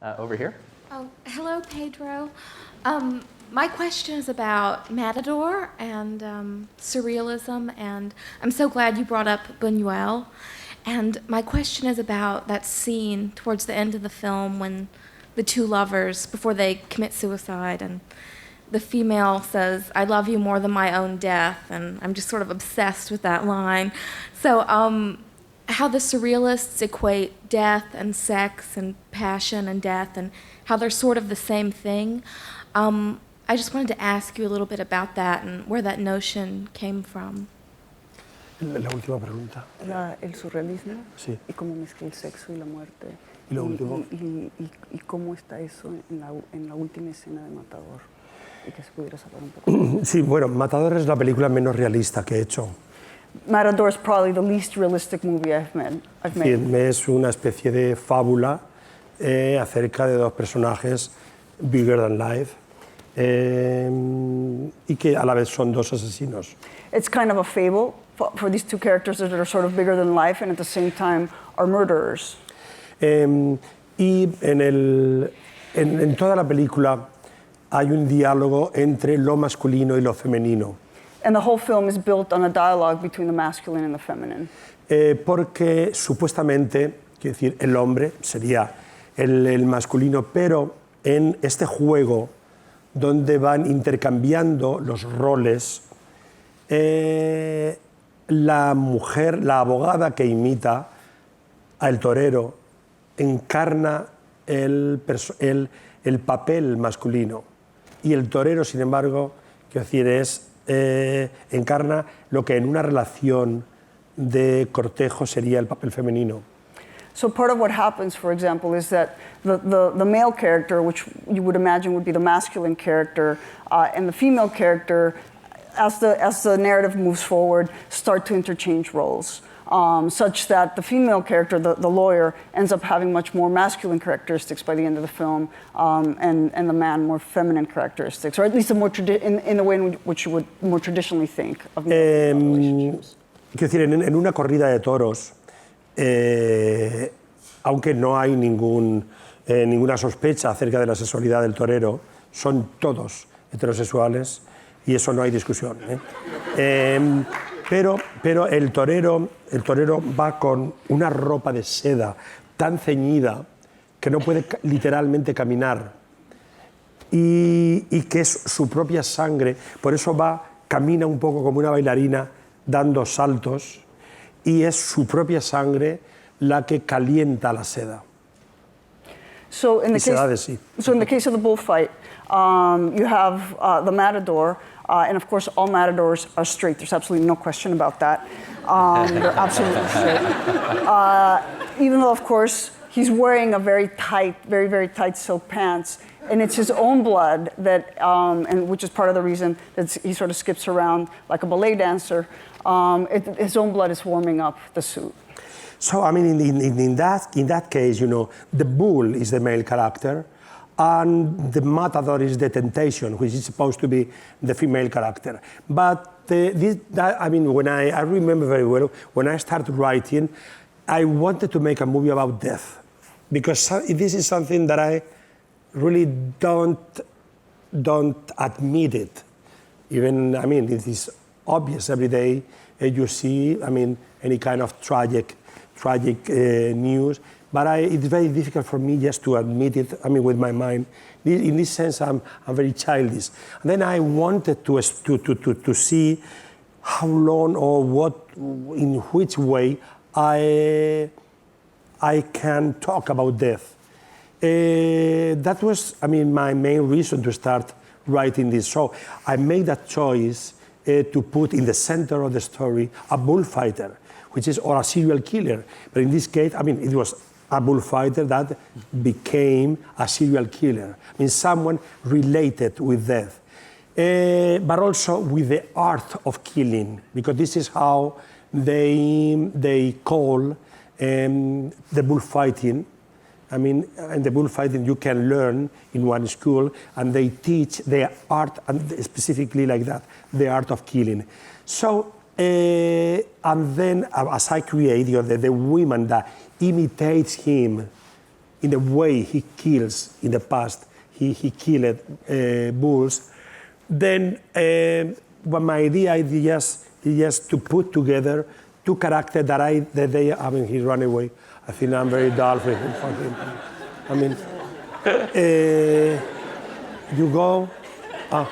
Over here. Oh, hello, Pedro. My question is about Matador and surrealism, and I'm so glad you brought up Buñuel. And my question is about that scene towards the end of the film when the two lovers, before they commit suicide, and the female says, "I love you more than my own death," and I'm just sort of obsessed with that line. So, how the surrealists equate death and sex and passion and death and how they're sort of the same thing. I just wanted to ask you a little bit about that and where that notion came from. La última pregunta. El surrealismo Sí. y cómo mezcla el sexo y la muerte. Y lo último. Y cómo está eso en la última escena de Matador. Y que se pudiera saber un poco. Sí, bueno, Matador es la película menos realista que he hecho. Matador is probably the least realistic movie I've made. Es una especie de fábula acerca de dos personajes bigger than life y que a la vez son dos asesinos. It's kind of a fable for these two characters that are sort of bigger than life and at the same time are murderers. Y en toda la película hay un diálogo entre lo masculino y lo femenino. And the whole film is built on a dialogue between the masculine and the feminine. Porque supuestamente, quiero decir, el hombre sería el masculino, pero en este juego donde van intercambiando los roles, la mujer, la abogada que imita al torero, encarna el papel masculino. Y el torero, sin embargo, quiero decir, encarna lo que en una relación de cortejo sería el papel femenino. So part of what happens, for example, is that the male character, which you would imagine would be the masculine character, and the female character, as the narrative moves forward, start to interchange roles. Such that the female character, the lawyer, ends up having much more masculine characteristics by the end of the film, and the man more feminine characteristics, or at least in the way in which you would more traditionally think of relationships. Quiero decir, en una corrida de toros, aunque no hay ninguna sospecha acerca de la sexualidad del torero, son todos heterosexuales y eso no hay discusión. Pero el torero va con una ropa de seda tan ceñida que no puede literalmente caminar y que es su propia sangre, por eso camina un poco como una bailarina dando saltos y es su propia sangre la que calienta la seda. So in the case of the bullfight, you have the Matador. And of course, all matadors are straight. There's absolutely no question about that. They're absolutely straight. Even though, of course, he's wearing a very tight, very, very tight silk pants. And it's his own blood that, and which is part of the reason that he sort of skips around like a ballet dancer. His own blood is warming up the suit. So, I mean, in that case, you know, the bull is the male character. And the Matador is the temptation, which is supposed to be the female character. But I remember very well, when I started writing, I wanted to make a movie about death. Because this is something that I really don't admit it. Even, I mean, it is obvious every day you see, I mean, any kind of tragic news. But it's very difficult for me just to admit it, I mean, with my mind. In this sense, I'm very childish. And then I wanted to see how long or in which way I can talk about death. That was, I mean, my main reason to start writing this. So I made that choice to put in the center of the story a bullfighter, or a serial killer. But in this case, I mean, it was a bullfighter that became a serial killer. I mean, someone related with death. But also with the art of killing, because this is how they call the bullfighting. I mean, in the bullfighting you can learn in one school, and they teach the art, and specifically like that, the art of killing. So, and then as I create the women that imitates him in the way he kills in the past, he killed bulls, then what my idea is just to put together two characters that he run away. I think I'm very dull for him. I mean, you go. Oh.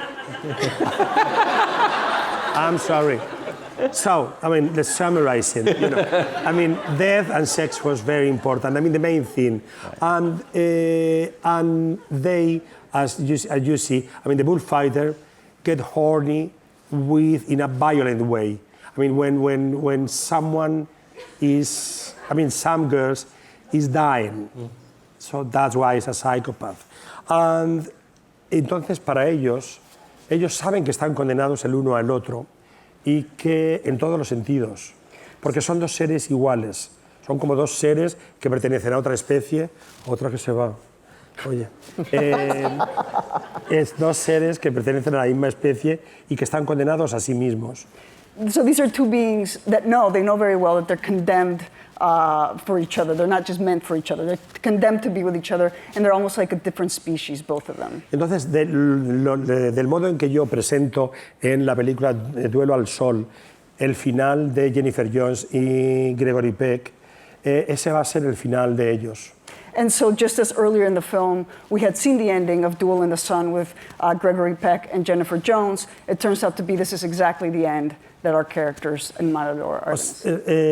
I'm sorry. So, I mean, let's summarize it. I mean, death and sex was very important. I mean, the main thing. And they, as you see, I mean, the bullfighter get horny in a violent way. I mean, when someone is, I mean, some girls is dying. So that's why he's a psychopath. And entonces, para ellos saben que están condenados el uno al otro y que en todos los sentidos, porque son dos seres iguales, son como dos seres que pertenecen a otra especie, otra que se va. Oye, es dos seres que pertenecen a la misma especie y que están condenados a sí mismos. So these are two beings that they know very well that they're condemned for each other. They're not just meant for each other. They're condemned to be with each other, and they're almost like a different species, both of them. Entonces, del modo en que yo presento en la película Duelo al Sol el final de Jennifer Jones y Gregory Peck, ese va a ser el final de ellos. And so just as earlier in the film, we had seen the ending of Duel in the Sun with Gregory Peck and Jennifer Jones, it turns out to be this is exactly the end that our characters in Matador are.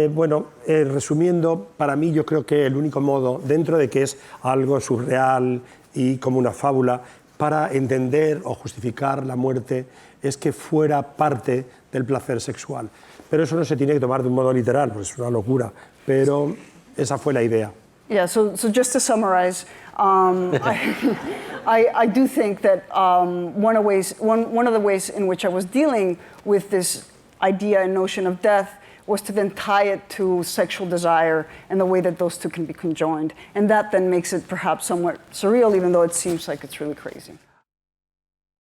Bueno, resumiendo, para mí yo creo que el único modo, dentro de que es algo surreal y como una fábula, para entender o justificar la muerte es que fuera parte del placer sexual. Pero eso no se tiene que tomar de un modo literal, pues es una locura, pero esa fue la idea. Yeah, so just to summarize, I do think that one of the ways in which I was dealing with this idea and notion of death was to then tie it to sexual desire and the way that those two can be conjoined. And that then makes it perhaps somewhat surreal, even though it seems like it's really crazy.